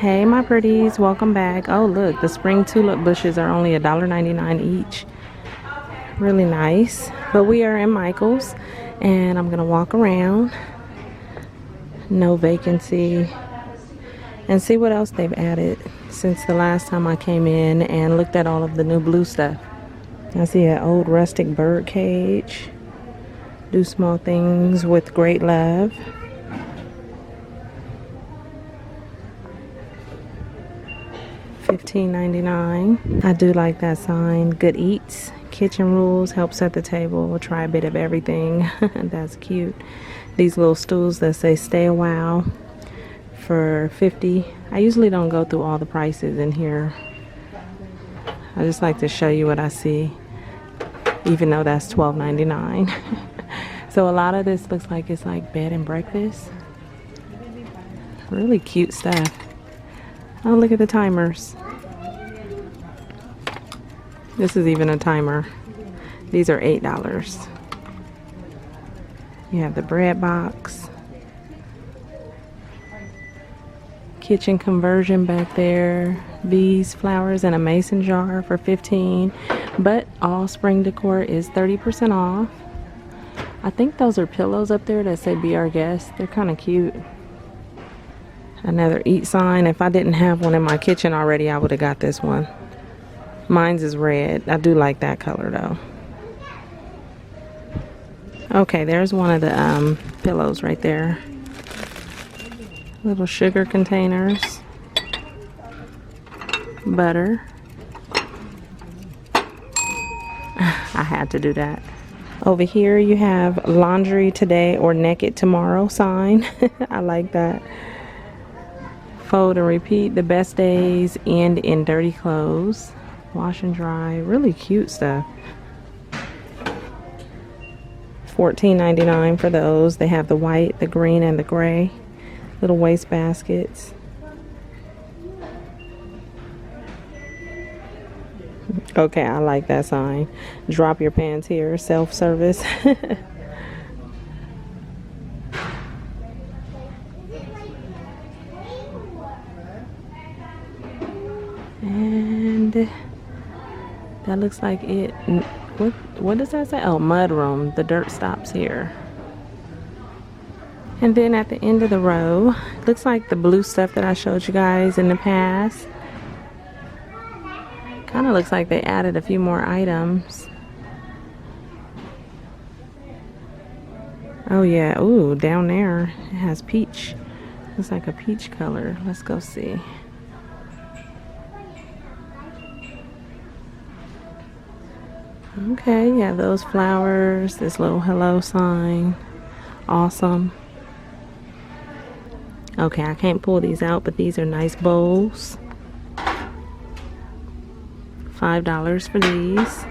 Hey my pretties, welcome back. Oh look, the spring tulip bushes are only $1.99 each. Really nice. But we are in Michael's and I'm gonna walk around. No vacancy. And see what else they've added since the last time I came in and looked at all of the new blue stuff. I see an old rustic bird cage. Do small things with great love. $15.99. I do like that sign. Good eats. Kitchen rules. Help set the table. Try a bit of everything. That's cute. These little stools that say stay a while for $50. I usually don't go through all the prices in here. I just like to show you what I see, even though that's $12.99. So a lot of this looks like it's like bed and breakfast. Really cute stuff. Oh, look at the timers. This is even a timer. These are $8. You have the bread box. Kitchen conversion back there. These flowers in a mason jar for $15. But all spring decor is 30% off. I think those are pillows up there that say be our guest. They're kind of cute. Another eat sign. If I didn't have one in my kitchen already, I would have got this one. Mine's is red. I do like that color though. Okay, there's one of the pillows right there. Little sugar containers. Butter. I had to do that. Over here you have laundry today or naked tomorrow sign. I like that. Fold and repeat. The best days end in dirty clothes. Wash and dry. Really cute stuff. $14.99 for those. They have the white, the green, and the gray. Little waste baskets. Okay, I like that sign. Drop your pants here. Self-service. And that looks like it. What does that say? Oh, mud room. The dirt stops here. And then at the end of the row, looks like the blue stuff that I showed you guys in the past. Kind of looks like they added a few more items. Oh yeah, ooh, down there it has peach. Looks like a peach color. Let's go see. Okay, yeah, those flowers, this little hello sign. Awesome. Okay, I can't pull these out, but these are nice bowls. $5 for these.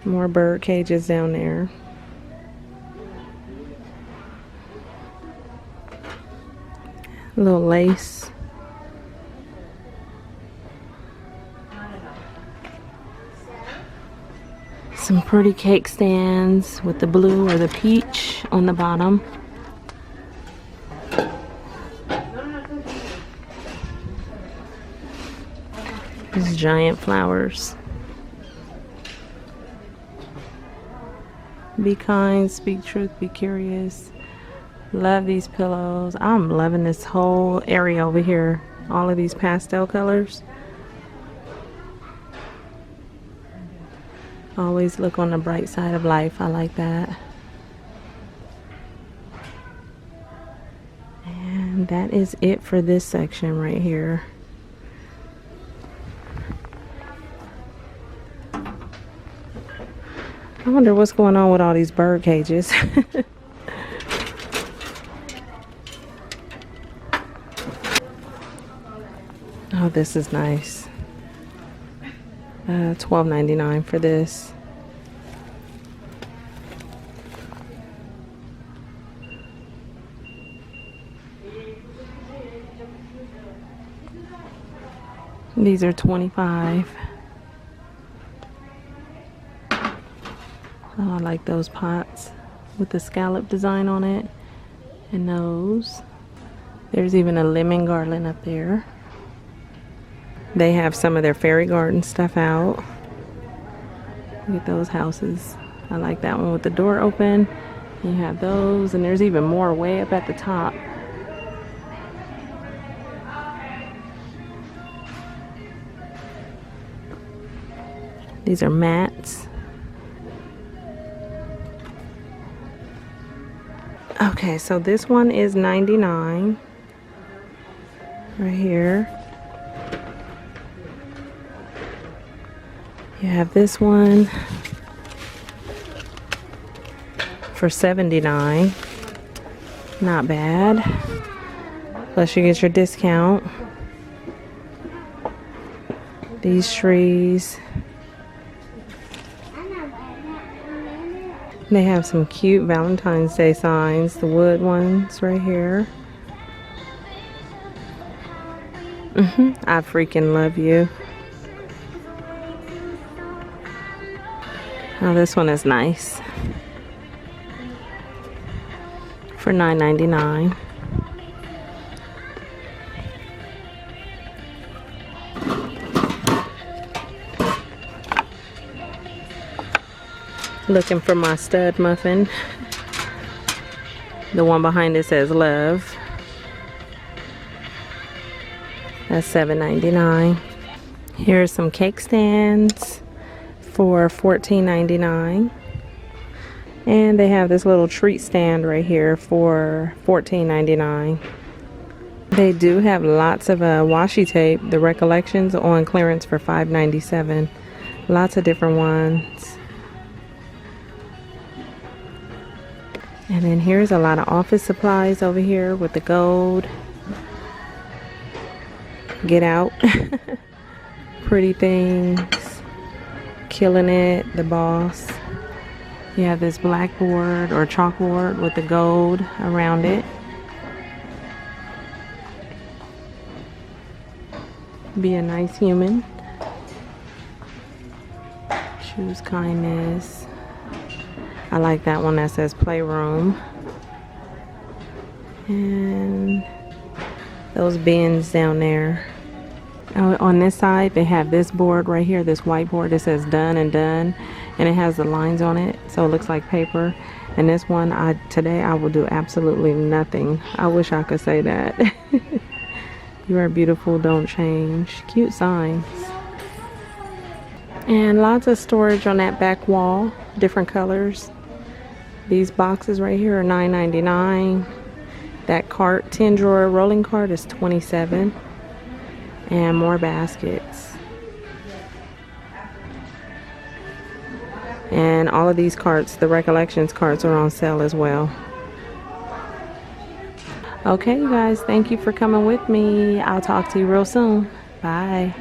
More bird cages down there. A little lace. Some pretty cake stands with the blue or the peach on the bottom. These giant flowers. Be kind, speak truth, be curious. Love these pillows. I'm loving this whole area over here. All of these pastel colors. Always look on the bright side of life. I like that. And that is it for this section right here. I wonder what's going on with all these bird cages. Oh, this is nice. $12.99 for this. These are $25. Oh, I like those pots with the scallop design on it. And those. There's even a lemon garland up there. They have some of their fairy garden stuff out. Look at those houses. I like that one with the door open. You have those, and there's even more way up at the top. These are mats. Okay, so this one is $99 right here. You have this one for $79. Not bad. Plus you get your discount. These trees. They have some cute Valentine's Day signs, the wood ones right here. I freaking love you. Oh, this one is nice. For $9.99. Looking for my stud muffin. The one behind it says love. That's $7.99. Here's some cake stands for $14.99. And they have this little treat stand right here for $14.99. They do have lots of washi tape, the Recollections, on clearance for $5.97. Lots of different ones. And then here's a lot of office supplies over here with the gold. Get Out. Pretty Things. Killing It. The Boss. You have this blackboard or chalkboard with the gold around it. Be a Nice Human. Choose Kindness. I like that one that says Playroom. And those bins down there. On this side, they have this board right here, this whiteboard that says Done and Done. And it has the lines on it, so it looks like paper. And this one, today I will do absolutely nothing. I wish I could say that. You are beautiful, don't change. Cute signs. And lots of storage on that back wall, different colors. These boxes right here are $9.99. That cart, 10 drawer rolling cart, is $27. And more baskets. And all of these carts, the Recollections carts, are on sale as well. Okay, you guys, thank you for coming with me. I'll talk to you real soon. Bye.